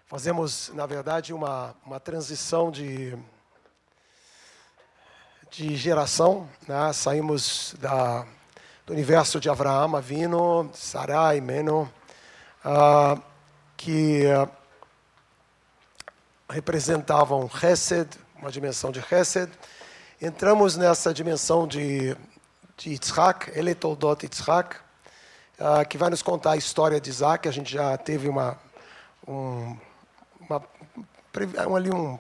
Fazemos, na verdade, uma transição de geração, né? Saímos do universo de Avraham, Avinu, Sarai, Meno, que representavam Chesed, uma dimensão de Chesed. Entramos nessa dimensão de Yitzhak, Eletoldot Yitzhak, que vai nos contar a história de Isaac. A gente já teve um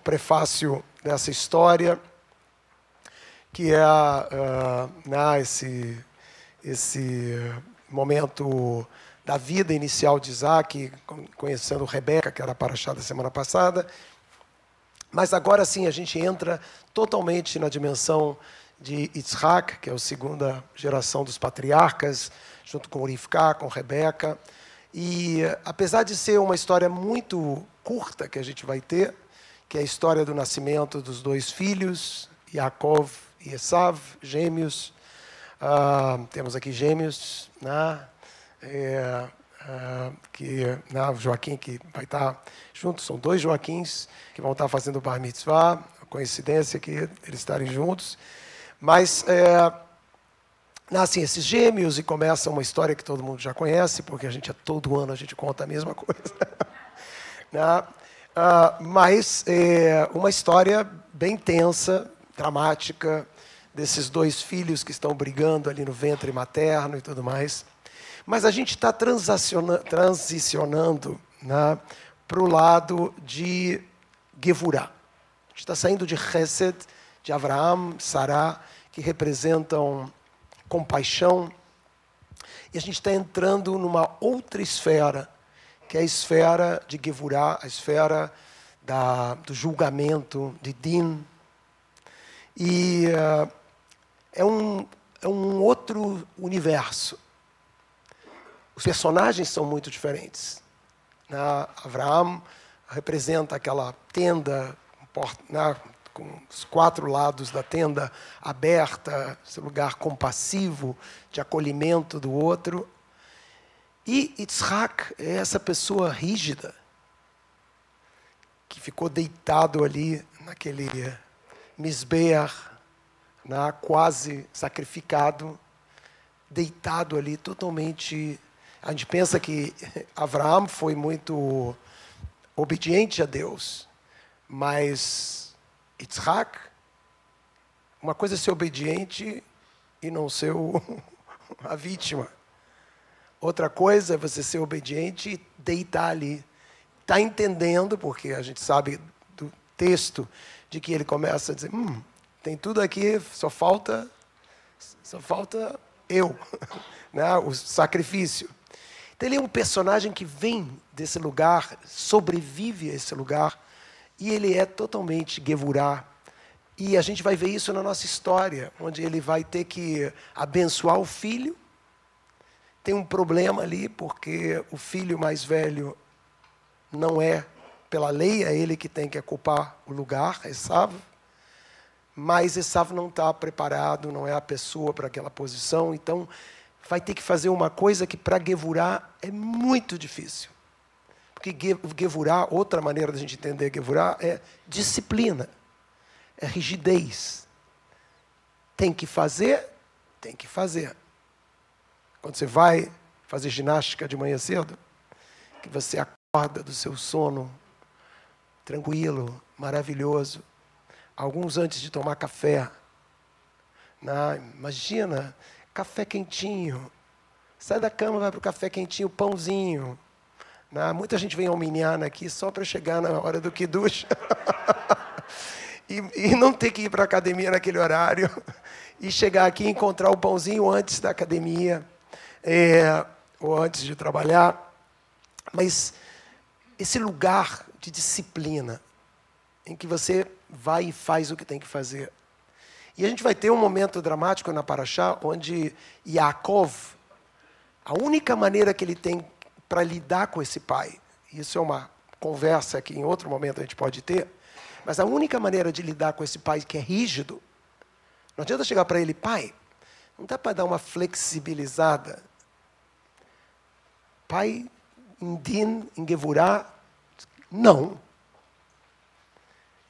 prefácio dessa história, que é esse momento da vida inicial de Isaac, conhecendo Rebeca, que era a paraxá da semana passada. Mas agora sim a gente entra totalmente na dimensão de Yitzhak, que é a segunda geração dos patriarcas, junto com Rivka, com Rebeca. E apesar de ser uma história muito curta que a gente vai ter, que é a história do nascimento dos dois filhos, Yaakov e Esav, gêmeos. Temos aqui gêmeos, né? Joaquim, que vai estar junto, são dois Joaquins que vão estar fazendo o Bar Mitzvah, a coincidência que eles estarem juntos. Mas nascem esses gêmeos e começa uma história que todo mundo já conhece, porque todo ano a gente conta a mesma coisa. Mas uma história bem tensa, dramática, desses dois filhos que estão brigando ali no ventre materno e tudo mais. Mas a gente está transicionando, né, para o lado de Gevurah. A gente está saindo de Chesed, de Avraham, Sará, que representam compaixão, e a gente está entrando numa outra esfera, que é a esfera de Gevurah, a esfera do julgamento, de Din. E é um outro universo. Os personagens são muito diferentes. Avraham representa aquela tenda, com os quatro lados da tenda aberta, esse lugar compassivo, de acolhimento do outro. E Yitzhak é essa pessoa rígida, que ficou deitado ali naquele misbeach, quase sacrificado, deitado ali totalmente. A gente pensa que Avraham foi muito obediente a Deus, mas Yitzhak, uma coisa é ser obediente e não ser a vítima. Outra coisa é você ser obediente e deitar ali. Está entendendo, porque a gente sabe do texto, de que ele começa a dizer, tem tudo aqui, só falta eu, né? O sacrifício. Então ele é um personagem que vem desse lugar, sobrevive a esse lugar, e ele é totalmente Gevurah. E a gente vai ver isso na nossa história, onde ele vai ter que abençoar o filho. Tem um problema ali, porque o filho mais velho não é, pela lei, é ele que tem que ocupar o lugar, Esav. Mas Esav não está preparado, não é a pessoa para aquela posição, então vai ter que fazer uma coisa que para Gevurah é muito difícil. Porque Gevurah, outra maneira da gente entender Gevurah é disciplina, é rigidez. Tem que fazer, tem que fazer. Quando você vai fazer ginástica de manhã cedo, que você acorda do seu sono tranquilo, maravilhoso, alguns antes de tomar café. Imagina, café quentinho. Sai da cama, vai para o café quentinho, pãozinho. Muita gente vem ao minyan aqui só para chegar na hora do kiddush e não ter que ir para a academia naquele horário e chegar aqui e encontrar o pãozinho antes da academia ou antes de trabalhar. Mas esse lugar de disciplina em que você vai e faz o que tem que fazer. E a gente vai ter um momento dramático na paraxá, onde Yaakov, a única maneira que ele tem para lidar com esse pai, isso é uma conversa que em outro momento a gente pode ter, mas a única maneira de lidar com esse pai que é rígido, não adianta chegar para ele, pai, não dá para dar uma flexibilizada? Pai, em Din, em Gevurah, Não.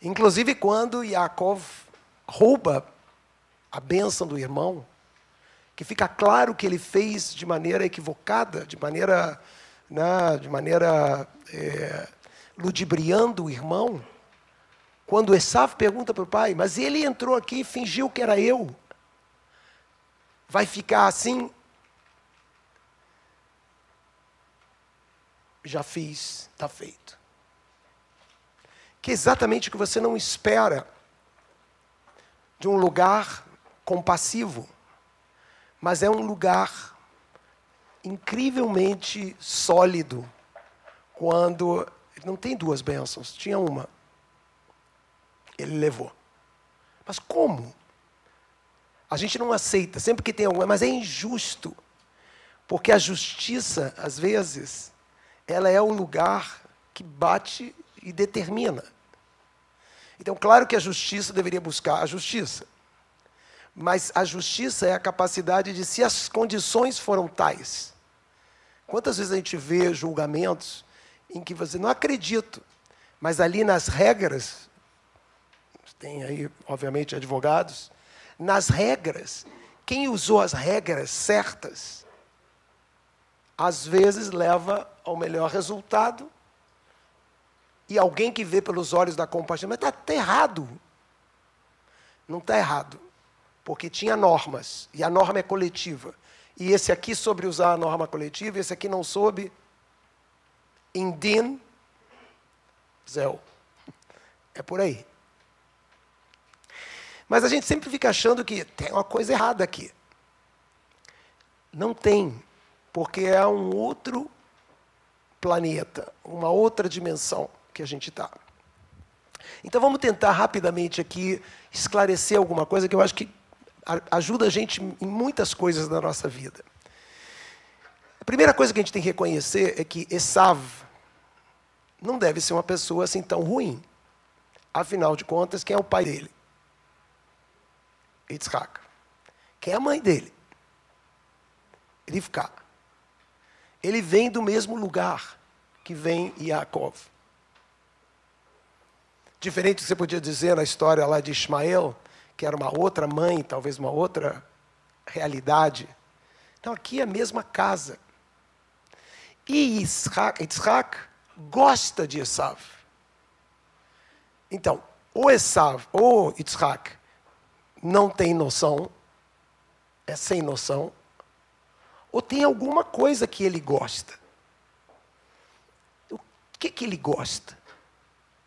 Inclusive, quando Yaakov rouba a bênção do irmão, que fica claro que ele fez de maneira equivocada, de maneira ludibriando o irmão, quando Esav pergunta para o pai, mas ele entrou aqui e fingiu que era eu, vai ficar assim? Já fiz, está feito. Que é exatamente o que você não espera de um lugar compassivo, mas é um lugar incrivelmente sólido, quando não tem duas bênçãos, tinha uma. Ele levou. Mas como? A gente não aceita, sempre que tem alguma, mas é injusto, porque a justiça, às vezes, ela é o lugar que bate e determina. Então, claro que a justiça deveria buscar a justiça. Mas a justiça é a capacidade de, se as condições foram tais. Quantas vezes a gente vê julgamentos em que você não acredita, mas ali nas regras, tem aí, obviamente, advogados, nas regras, quem usou as regras certas, às vezes leva ao melhor resultado, e alguém que vê pelos olhos da compaixão, mas está errado. Não está errado, porque tinha normas, e a norma é coletiva. E esse aqui soube usar a norma coletiva, e esse aqui não soube. Indin, Zéu. É por aí. Mas a gente sempre fica achando que tem uma coisa errada aqui. Não tem, porque é um outro planeta, uma outra dimensão que a gente está. Então vamos tentar rapidamente aqui esclarecer alguma coisa que eu acho que ajuda a gente em muitas coisas da nossa vida. A primeira coisa que a gente tem que reconhecer é que Esav não deve ser uma pessoa assim tão ruim. Afinal de contas, quem é o pai dele? Yitzhak. Quem é a mãe dele? Rivka. Ele vem do mesmo lugar que vem Yaakov. Diferente do que você podia dizer na história lá de Ismael, que era uma outra mãe, talvez uma outra realidade. Então aqui é a mesma casa. E Yitzhak gosta de Esav. Então, ou Esav ou Yitzhak não tem noção, é sem noção, ou tem alguma coisa que ele gosta. O que ele gosta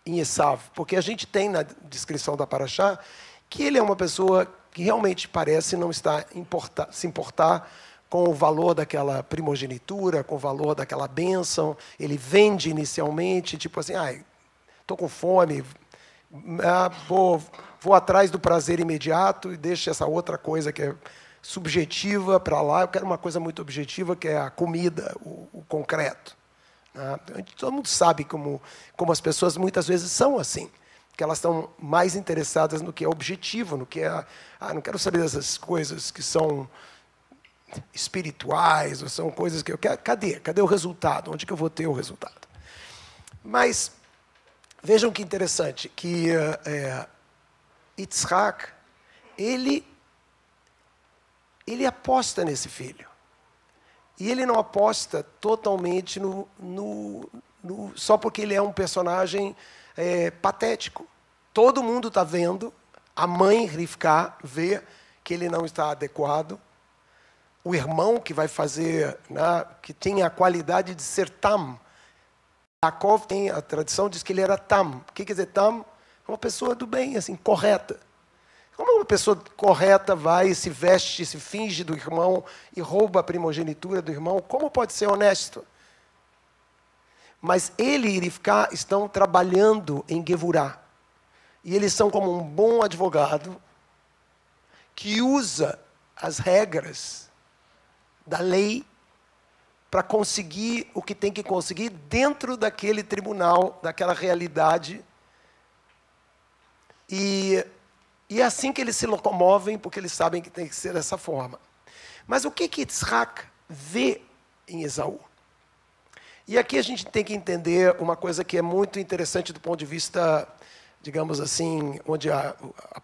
em Esav? Porque a gente tem na descrição da Parashá que ele é uma pessoa que realmente parece não estar se importar com o valor daquela primogenitura, com o valor daquela bênção. Ele vende inicialmente, tipo assim, estou com fome, vou atrás do prazer imediato e deixo essa outra coisa que é subjetiva para lá. Eu quero uma coisa muito objetiva, que é a comida, o concreto. Todo mundo sabe como as pessoas muitas vezes são assim, que elas estão mais interessadas no que é objetivo, no que é... não quero saber dessas coisas que são espirituais, ou são coisas que eu quero... Cadê o resultado? Onde que eu vou ter o resultado? Mas vejam que interessante, que Yitzhak, ele aposta nesse filho. E ele não aposta totalmente só porque ele é um personagem patético. Todo mundo está vendo, a mãe Rivka vê que ele não está adequado, o irmão que vai fazer, que tem a qualidade de ser tam. Yaakov tem, a tradição diz que ele era tam. O que quer dizer tam? Uma pessoa do bem, assim, correta. Como uma pessoa correta vai, se veste, se finge do irmão e rouba a primogenitura do irmão? Como pode ser honesto? Mas ele e Rivka estão trabalhando em Gevurá. E eles são como um bom advogado que usa as regras da lei para conseguir o que tem que conseguir dentro daquele tribunal, daquela realidade. E é assim que eles se locomovem, porque eles sabem que tem que ser dessa forma. Mas o que Yitzhak vê em Esaú? E aqui a gente tem que entender uma coisa que é muito interessante do ponto de vista, digamos assim, onde a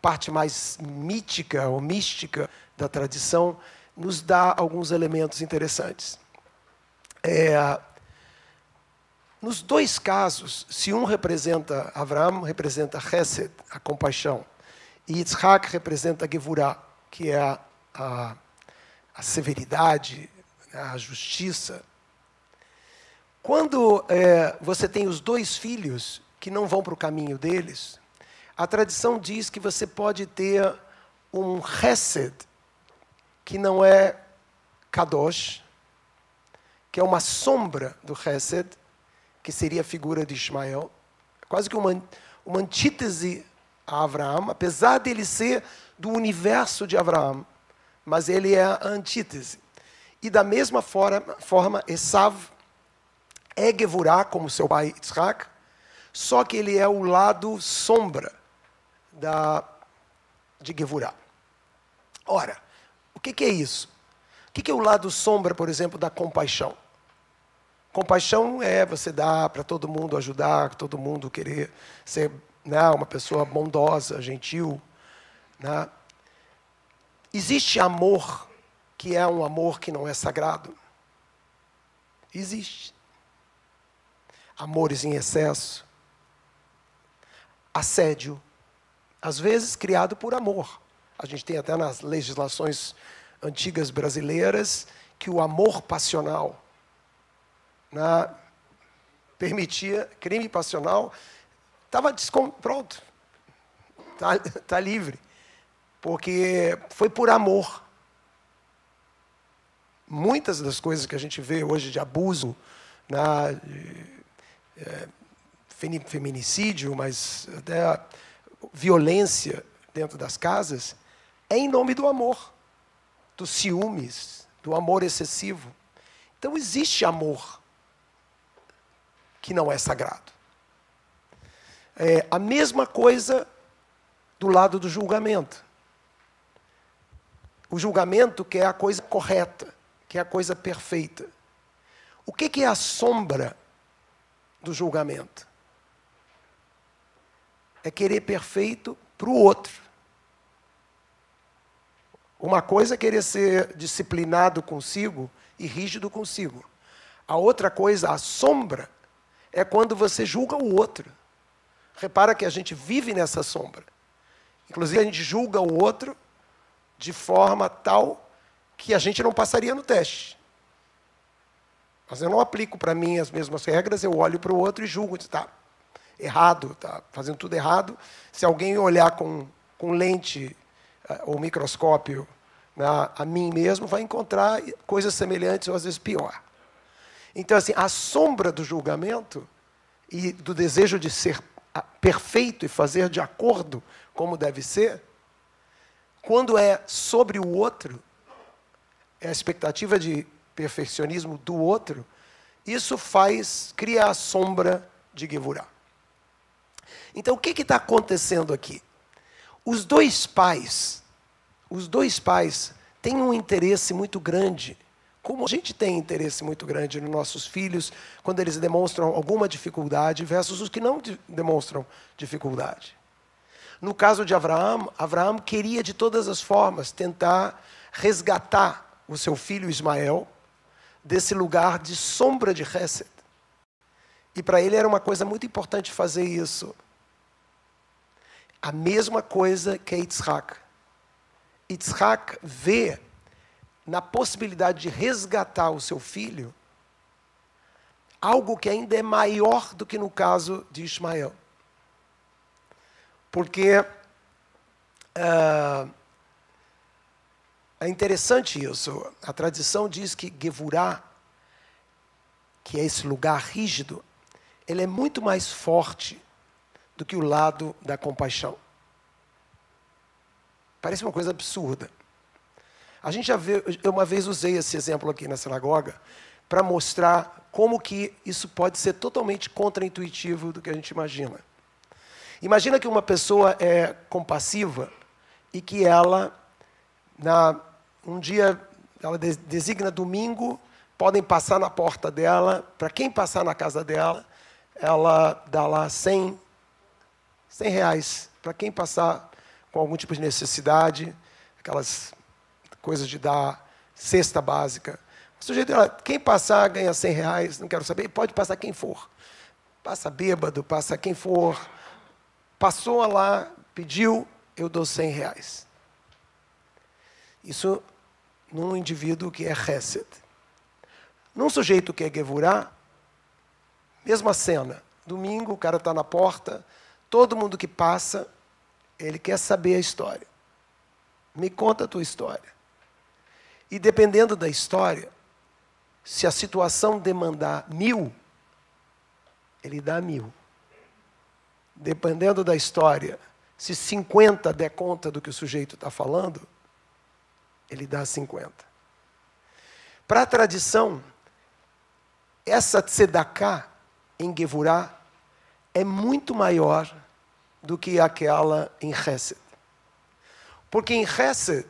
parte mais mítica ou mística da tradição nos dá alguns elementos interessantes. Nos dois casos, se um representa Avraham, representa Hesed, a compaixão, e Yitzhak representa Gevurah, que é a severidade, a justiça. Quando você tem os dois filhos que não vão para o caminho deles, a tradição diz que você pode ter um Hesed, que não é Kadosh, que é uma sombra do Hesed, que seria a figura de Ismael, quase que uma antítese a Avraham, apesar dele ser do universo de Avraham, mas ele é a antítese. E da mesma forma Esav é Gevurah, como seu pai Yitzhak, só que ele é o lado sombra de Gevurah. Ora, o que é isso? O que é o lado sombra, por exemplo, da compaixão? Compaixão é você dar para todo mundo, ajudar, todo mundo querer ser, né, uma pessoa bondosa, gentil. Né? Existe amor que é um amor que não é sagrado? Existe. Amores em excesso. Assédio. Às vezes criado por amor. A gente tem até nas legislações antigas brasileiras que o amor passional permitia, crime passional, estava pronto, tá livre, porque foi por amor. Muitas das coisas que a gente vê hoje de abuso, feminicídio, mas até violência dentro das casas, é em nome do amor, dos ciúmes, do amor excessivo. Então existe amor que não é sagrado. A mesma coisa do lado do julgamento. O julgamento que é a coisa correta, que é a coisa perfeita. O que é a sombra do julgamento? É querer perfeito para o outro. Uma coisa é querer ser disciplinado consigo e rígido consigo. A outra coisa, a sombra, é quando você julga o outro. Repara que a gente vive nessa sombra. Inclusive, a gente julga o outro de forma tal que a gente não passaria no teste. Mas eu não aplico para mim as mesmas regras, eu olho para o outro e julgo. Está errado, está fazendo tudo errado. Se alguém olhar com lente ou microscópio a mim mesmo, vai encontrar coisas semelhantes ou às vezes pior. Então, assim, a sombra do julgamento e do desejo de ser perfeito e fazer de acordo como deve ser, quando é sobre o outro, é a expectativa de perfeccionismo do outro, isso cria a sombra de Gevurah. Então, o que está acontecendo aqui? Os dois pais têm um interesse muito grande, como a gente tem interesse muito grande nos nossos filhos, quando eles demonstram alguma dificuldade, versus os que não demonstram dificuldade. No caso de Avraham queria de todas as formas tentar resgatar o seu filho Ismael desse lugar de sombra de Hesed. E para ele era uma coisa muito importante fazer isso. A mesma coisa que Yitzhak. Yitzhak vê na possibilidade de resgatar o seu filho algo que ainda é maior do que no caso de Ismael. Porque é interessante isso. A tradição diz que Gevurah, que é esse lugar rígido, ele é muito mais forte do que o lado da compaixão. Parece uma coisa absurda. A gente já vê, eu uma vez usei esse exemplo aqui na sinagoga para mostrar como que isso pode ser totalmente contraintuitivo do que a gente imagina. Imagina que uma pessoa é compassiva e que ela, um dia, ela designa domingo podem passar na porta dela, para quem passar na casa dela, ela dá lá 100 reais. Para quem passar com algum tipo de necessidade, aquelas coisas de dar cesta básica. O sujeito, quem passar ganha 100 reais, não quero saber, pode passar quem for. Passa bêbado, passa quem for. Passou lá, pediu, eu dou 100 reais. Isso num indivíduo que é chesed. Num sujeito que é gevurá, mesma cena. Domingo, o cara está na porta, todo mundo que passa, ele quer saber a história. Me conta a tua história. E dependendo da história, se a situação demandar 1.000, ele dá 1.000. Dependendo da história, se 50 der conta do que o sujeito está falando, ele dá 50. Para a tradição, essa tzedakah em Gevurá é muito maior do que aquela em Chesed. Porque em Chesed,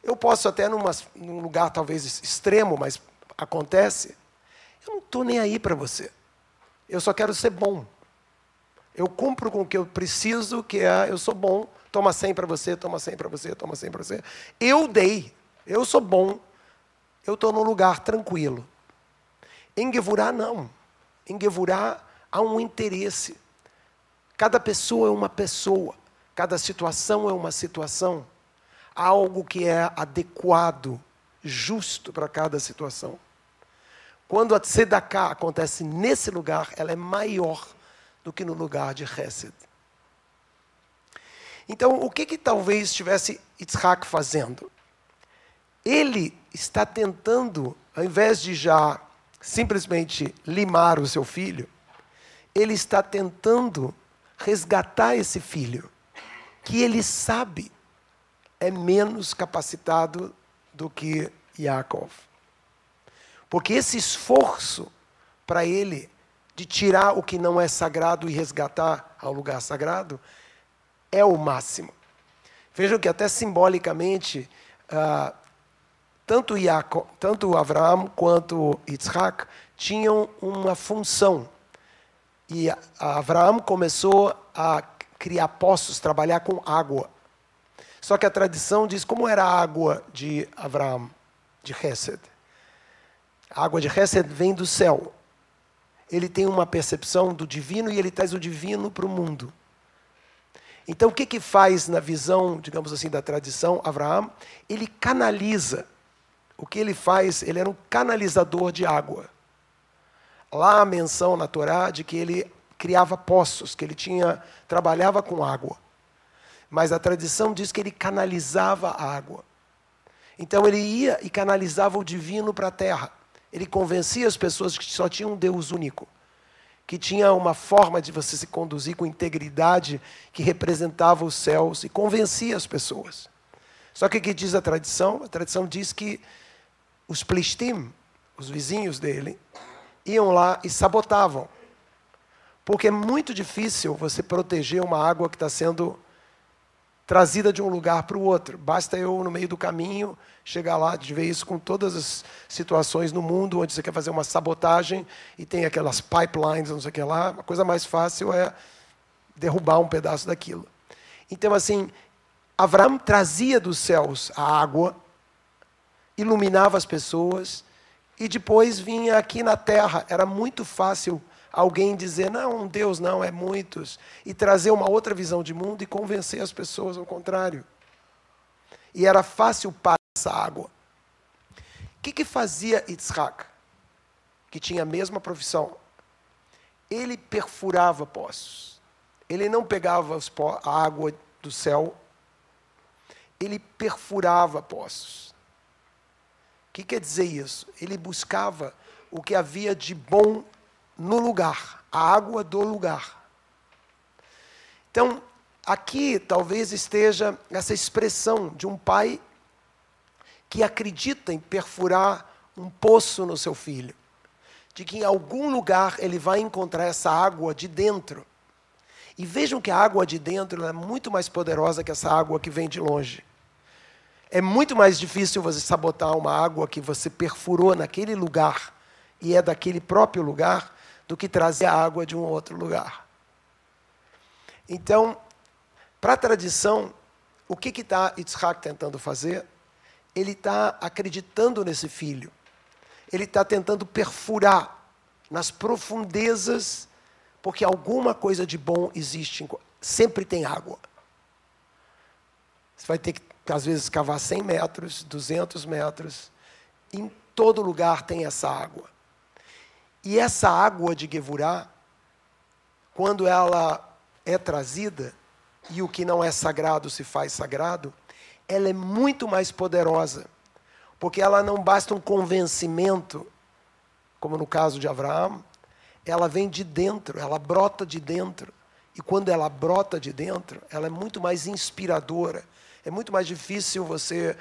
eu posso até num lugar talvez extremo, mas acontece, eu não estou nem aí para você. Eu só quero ser bom. Eu cumpro com o que eu preciso, que é, eu sou bom, toma 100 para você, toma 100 para você, toma 100 para você. Eu dei, eu sou bom, eu estou num lugar tranquilo. Em Gevurá, não. Em Gevurá, há um interesse. Cada pessoa é uma pessoa, cada situação é uma situação. Há algo que é adequado, justo para cada situação. Quando a tzedakah acontece nesse lugar, ela é maior do que no lugar de Chesed. Então, o que talvez estivesse Yitzhak fazendo? Ele está tentando, ao invés de já simplesmente limar o seu filho, ele está tentando resgatar esse filho, que ele sabe é menos capacitado do que Yaakov. Porque esse esforço para ele de tirar o que não é sagrado e resgatar ao lugar sagrado é o máximo. Vejam que até simbolicamente, tanto Avraham quanto Yitzhak tinham uma função. E Avraham começou a criar poços, trabalhar com água. Só que a tradição diz como era a água de Avraham, de Chesed. A água de Chesed vem do céu. Ele tem uma percepção do divino e ele traz o divino para o mundo. Então, o que faz na visão, digamos assim, da tradição, Avraham? Ele canaliza. O que ele faz? Ele era um canalizador de água. Lá a menção na Torá de que ele criava poços, que ele trabalhava com água. Mas a tradição diz que ele canalizava a água. Então ele ia e canalizava o divino para a terra. Ele convencia as pessoas que só tinha um Deus único, que tinha uma forma de você se conduzir com integridade, que representava os céus, e convencia as pessoas. Só que o que diz a tradição? A tradição diz que os Plishtim, os vizinhos dele, iam lá e sabotavam. Porque é muito difícil você proteger uma água que está sendo trazida de um lugar para o outro. Basta eu, no meio do caminho, chegar lá, de ver isso com todas as situações no mundo, onde você quer fazer uma sabotagem e tem aquelas pipelines, não sei o que lá. A coisa mais fácil é derrubar um pedaço daquilo. Então, assim, Avraham trazia dos céus a água, iluminava as pessoas, e depois vinha aqui na terra. Era muito fácil alguém dizer, não, Deus não, é muitos, e trazer uma outra visão de mundo e convencer as pessoas ao contrário. E era fácil para essa água. O que fazia Yitzhak, que tinha a mesma profissão? Ele perfurava poços. Ele não pegava a água do céu, ele perfurava poços. O que quer dizer isso? Ele buscava o que havia de bom no lugar, a água do lugar. Então, aqui talvez esteja essa expressão de um pai que acredita em perfurar um poço no seu filho, de que em algum lugar ele vai encontrar essa água de dentro. E vejam que a água de dentro é muito mais poderosa que essa água que vem de longe. É muito mais difícil você sabotar uma água que você perfurou naquele lugar e é daquele próprio lugar do que trazer a água de um outro lugar. Então, para a tradição, o que está Yitzhak tentando fazer? Ele está acreditando nesse filho. Ele está tentando perfurar nas profundezas, porque alguma coisa de bom existe. Sempre tem água. Você vai ter que, às vezes, cavar 100 metros, 200 metros. Em todo lugar tem essa água. E essa água de Gevurá, quando ela é trazida, e o que não é sagrado se faz sagrado, ela é muito mais poderosa, porque ela não basta um convencimento, como no caso de Abraão, ela vem de dentro, ela brota de dentro. E quando ela brota de dentro, ela é muito mais inspiradora. É muito mais difícil você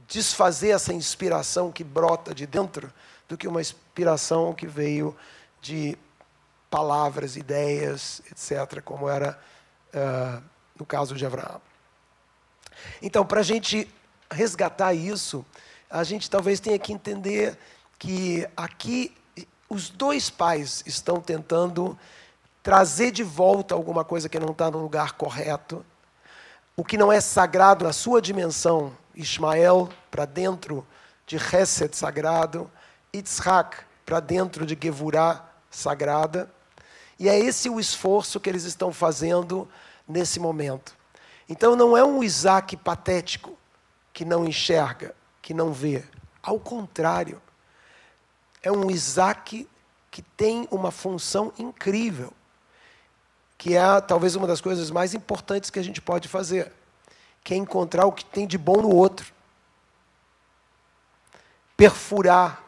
desfazer essa inspiração que brota de dentro do que uma inspiração que veio de palavras, ideias, etc., como era no caso de Abraão. Então, para a gente resgatar isso, a gente talvez tenha que entender que aqui os dois pais estão tentando trazer de volta alguma coisa que não está no lugar correto, o que não é sagrado na sua dimensão, Ismael para dentro de Hesed sagrado, Yitzhak para dentro de Gevurá sagrada, e é esse o esforço que eles estão fazendo nesse momento. Então não é um Isaac patético, que não enxerga, que não vê. Ao contrário, é um Isaac que tem uma função incrível, que é talvez uma das coisas mais importantes que a gente pode fazer, que é encontrar o que tem de bom no outro. Perfurar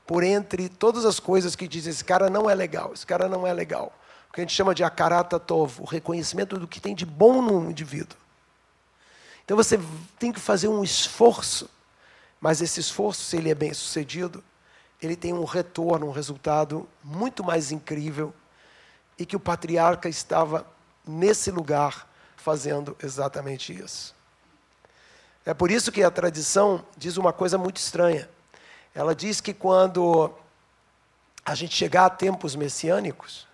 por entre todas as coisas que dizem, esse cara não é legal, esse cara não é legal. O que a gente chama de akarata tov, o reconhecimento do que tem de bom no indivíduo. Então você tem que fazer um esforço, mas esse esforço, se ele é bem sucedido, ele tem um retorno, um resultado muito mais incrível, e que o patriarca estava nesse lugar fazendo exatamente isso. É por isso que a tradição diz uma coisa muito estranha. Ela diz que quando a gente chegar a tempos messiânicos,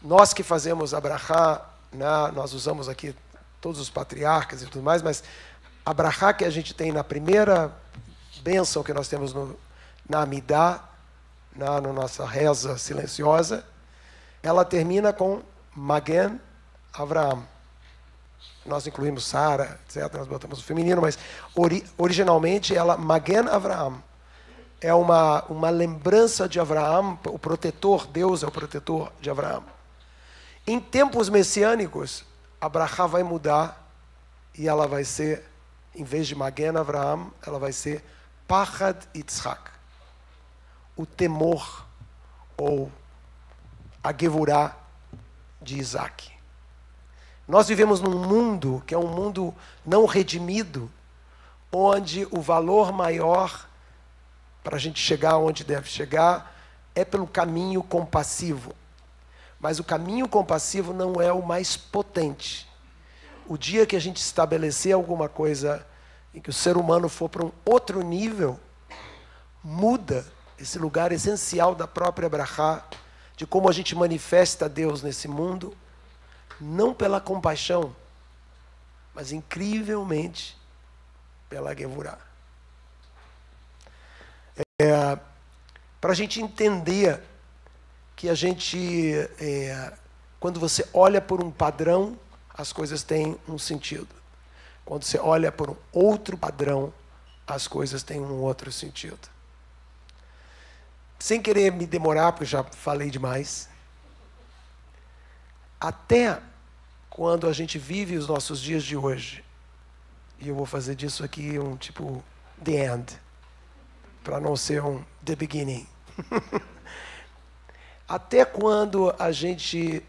nós que fazemos a brachá, nós usamos aqui todos os patriarcas e tudo mais, mas a brachá que a gente tem na primeira bênção que nós temos na Amidá, na nossa reza silenciosa, ela termina com Magen Avraham. Nós incluímos Sara, etc., nós botamos o feminino, mas originalmente ela, Magen Avraham, é uma lembrança de Avraham, o protetor, Deus é o protetor de Avraham. Em tempos messiânicos, a brachá vai mudar e ela vai ser, em vez de Magen Avraham, ela vai ser Pachad Yitzhak, o temor ou a Gevurá de Isaac. Nós vivemos num mundo que é um mundo não redimido, onde o valor maior para a gente chegar onde deve chegar é pelo caminho compassivo. Mas o caminho compassivo não é o mais potente. O dia que a gente estabelecer alguma coisa em que o ser humano for para um outro nível, muda esse lugar essencial da própria brachá, de como a gente manifesta Deus nesse mundo, não pela compaixão, mas incrivelmente pela Gevurá. Para a gente entender que a gente, quando você olha por um padrão, as coisas têm um sentido. Quando você olha por um outro padrão, as coisas têm um outro sentido. Sem querer me demorar, porque eu já falei demais, até quando a gente vive os nossos dias de hoje, e eu vou fazer disso aqui um tipo the end, para não ser um the beginning. Até quando a gente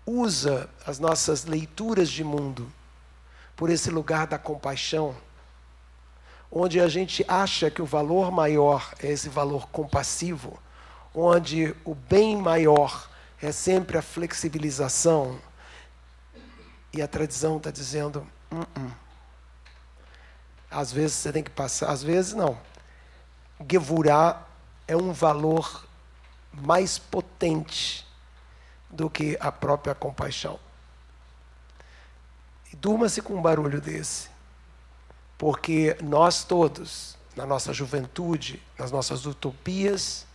usa as nossas leituras de mundo por esse lugar da compaixão, onde a gente acha que o valor maior é esse valor compassivo, onde o bem maior é sempre a flexibilização, e a tradição está dizendo, Às vezes você tem que passar, às vezes não. Gevurah é um valor mais potente do que a própria compaixão. E durma-se com um barulho desse, porque nós todos, na nossa juventude, nas nossas utopias,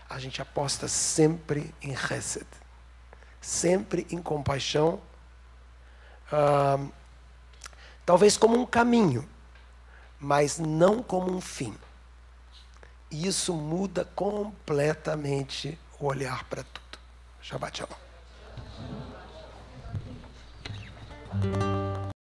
a gente aposta sempre em Hesed, sempre em compaixão, talvez como um caminho, mas não como um fim. E isso muda completamente o olhar para tudo. Shabbat Shalom.